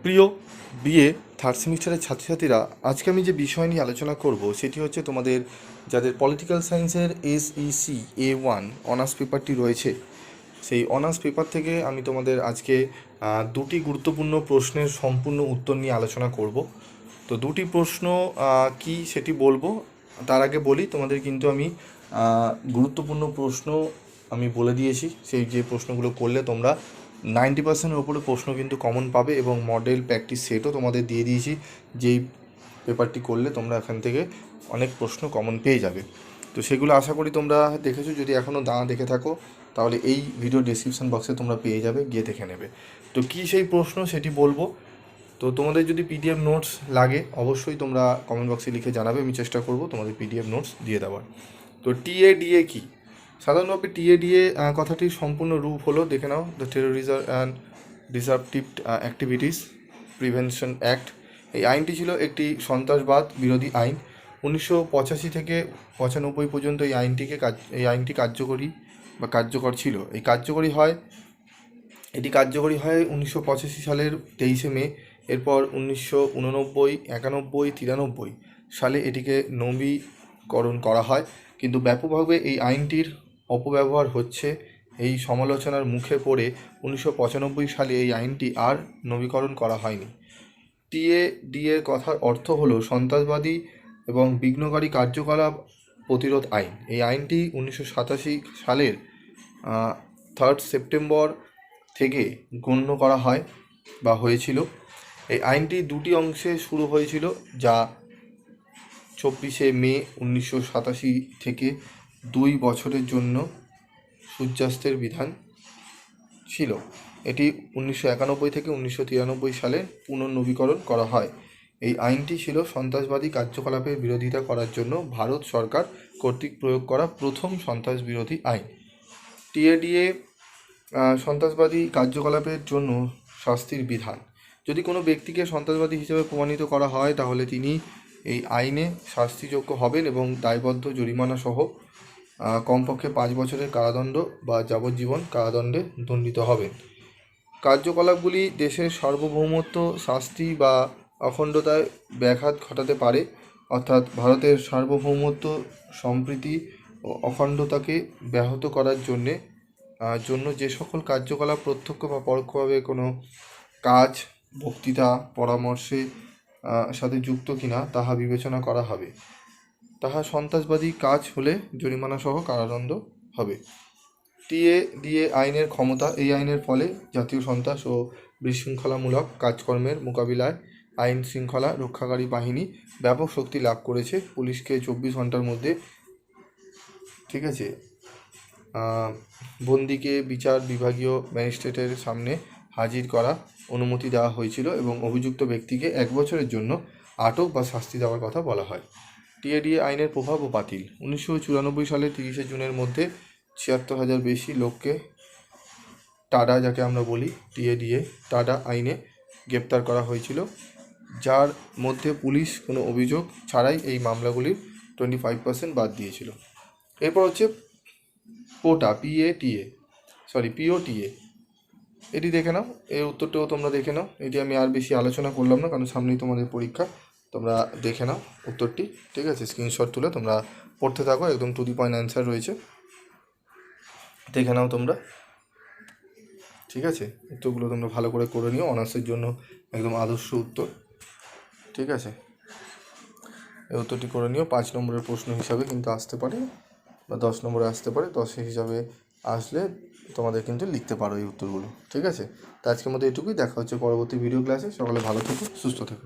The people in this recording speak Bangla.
প্রিয় বিএ থার্ড সেমিস্টারের ছাত্রছাত্রীরা, আজকে আমি যে বিষয় নিয়ে আলোচনা করব সেটি হচ্ছে তোমাদের যাদের পলিটিক্যাল সায়েন্সের SEC A1 অনার্স পেপারটি রয়েছে, সেই অনার্স পেপার থেকে আমি তোমাদের আজকে দুটি গুরুত্বপূর্ণ প্রশ্নের সম্পূর্ণ উত্তর নিয়ে আলোচনা করব। তো দুটি প্রশ্ন কি সেটি বলবো, তার আগে বলি তোমাদের কিন্তু আমি গুরুত্বপূর্ণ প্রশ্ন আমি বলে দিয়েছি। সেই যে প্রশ্নগুলো করলে তোমরা 90%-এর ওপরে প্রশ্ন কিন্তু কমন পাবে, এবং মডেল প্র্যাকটিস সেটও তোমাদের দিয়ে দিয়েছি। যেই পেপারটি করলে তোমরা এখান থেকে অনেক প্রশ্ন কমন পেয়ে যাবে। তো সেগুলো আশা করি তোমরা দেখেছো। যদি এখনও না দেখে থাকো তাহলে এই ভিডিও ডেসক্রিপশন বক্সে তোমরা পেয়ে যাবে, গিয়ে দেখে নেবে। তো কী সেই প্রশ্ন সেটি বলবো। তো তোমাদের যদি PDF নোটস লাগে অবশ্যই তোমরা কমেন্ট বক্সে লিখে জানাবে, আমি চেষ্টা করব তোমাদের PDF নোটস দিয়ে দেওয়ার। তো TADA কি? সাধারণভাবে TADA কথাটির সম্পূর্ণ রূপ হলো, দেখে নাও, the terrorism and disruptive activities prevention act. এই আইনটি ছিল একটি সন্ত্রাসবাদ বিরোধী আইন। 1985 থেকে 95 পর্যন্ত এই আইনটি কার্যকর ছিল। এটি কার্যকরী হয় 1985 সালের 23শে মে। এরপর 1989, 91, 93 সালে এটিকে নবীকরণ করা হয়, কিন্তু ব্যাপকভাবে এই আইনটির অপব্যবহার হচ্ছে। এই সমালোচনার মুখে পড়ে 1995 সালে এই আইনটি আর নবীকরণ করা হয়নি। TADA কথার অর্থ হলো সন্ত্রাসবাদী এবং বিঘ্নকারী কার্যকলাপ প্রতিরোধ আইন। এই আইনটি 1987 সালের 3 সেপ্টেম্বর থেকে গণ্য করা হয় বা হয়েছিল। এই আইনটি দুটি অংশে শুরু হয়েছিল, যা 24শে মে 1987 থেকে 2 বছরের জন্য সূর্যাস্তের বিধান ছিল। এটি 1991 থেকে 1993 সালে পুনর্নবীকরণ করা হয়। এই আইনটি ছিল সন্ত্রাসবাদী কার্যকলাপের বিরোধিতা করার জন্য ভারত সরকার কর্তৃক প্রয়োগ করা প্রথম সন্ত্রাস বিরোধী আইন। TADA সন্ত্রাসবাদী কার্যকলাপের জন্য শাস্তির বিধান। যদি কোনো ব্যক্তিকে সন্ত্রাসবাদী হিসেবে প্রমাণিত করা হয় তাহলে তিনি এই আইনে শাস্তিযোগ্য হবেন এবং দায়বদ্ধ জরিমানা সহ কমপক্ষে 5 বছরের কারাদণ্ড বা যাবজ্জীবন কারাদণ্ডে দণ্ডিত হবেন। কার্যকলাপগুলি দেশের সার্বভৌমত্ব, শাস্তি বা অখণ্ডতায় ব্যাঘাত ঘটাতে পারে, অর্থাৎ ভারতের সার্বভৌমত্ব, সম্প্রীতি ও অখণ্ডতাকে ব্যাহত করার জন্য যে সকল কার্যকলাপ প্রত্যক্ষ বা পরোক্ষভাবে কোনো কাজ, বক্তৃতা, পরামর্শে সাথে যুক্ত কিনা তাহা বিবেচনা করা হবে। তাহা সন্ত্রাসবাদী কাজ হলে জরিমানা সহ কারাদণ্ড হবে। TADA আইনের ক্ষমতা। এই আইনের ফলে জাতীয় সন্ত্রাস ও বিশৃঙ্খলামূলক কাজকর্মের মোকাবিলায় আইন শৃঙ্খলা রক্ষাকারী বাহিনী ব্যাপক শক্তি লাভ করেছে। পুলিশকে 24 ঘন্টার মধ্যে, ঠিক আছে, বন্দীকে বিচার বিভাগীয় ম্যাজিস্ট্রেটের সামনে হাজির করা অনুমতি দেওয়া হয়েছিল, এবং অভিযুক্ত ব্যক্তিকে 1 বছরের জন্য আটক বা শাস্তি দেওয়ার কথা বলা হয়। TADA আইনের প্রভাব ও বাতিল। 1994 সালের 30শে জুনের মধ্যে 76,000 বেশি লোককে টাডা, যাকে আমরা বলি টাডা আইনে গ্রেপ্তার করা হয়েছিল, যার মধ্যে পুলিশ কোনো অভিযোগ ছাড়াই এই মামলাগুলির 25% বাদ দিয়েছিল। এরপর হচ্ছে POTA। এটি দেখে নাও, এর উত্তরটাও তোমরা দেখে নাও। এটি আমি আর বেশি আলোচনা করলাম না, কারণ সামনেই তোমাদের পরীক্ষা। তোমরা দেখে নাও উত্তরটি, ঠিক আছে, স্ক্রিনশট তুলে তোমরা পড়তে থাকো। একদম টু দি পয়েন্ট অ্যান্সার রয়েছে, দেখে নাও তোমরা, ঠিক আছে। উত্তরগুলো তোমরা ভালো করে করে নিও, অনার্সের জন্য একদম আদর্শ উত্তর, ঠিক আছে। এই উত্তরটি করে নিও। 5 নম্বরের প্রশ্ন হিসাবে কিন্তু আসতে পারে, বা 10 নম্বরে আসতে পারে। 10 হিসাবে আসলে তোমাদের কিন্তু লিখতে পারো এই উত্তরগুলো, ঠিক আছে। তো আজকের মতো এটুকুই। দেখা হচ্ছে পরবর্তী ভিডিও ক্লাসে। সকলে ভালো থেকো, সুস্থ থেকো।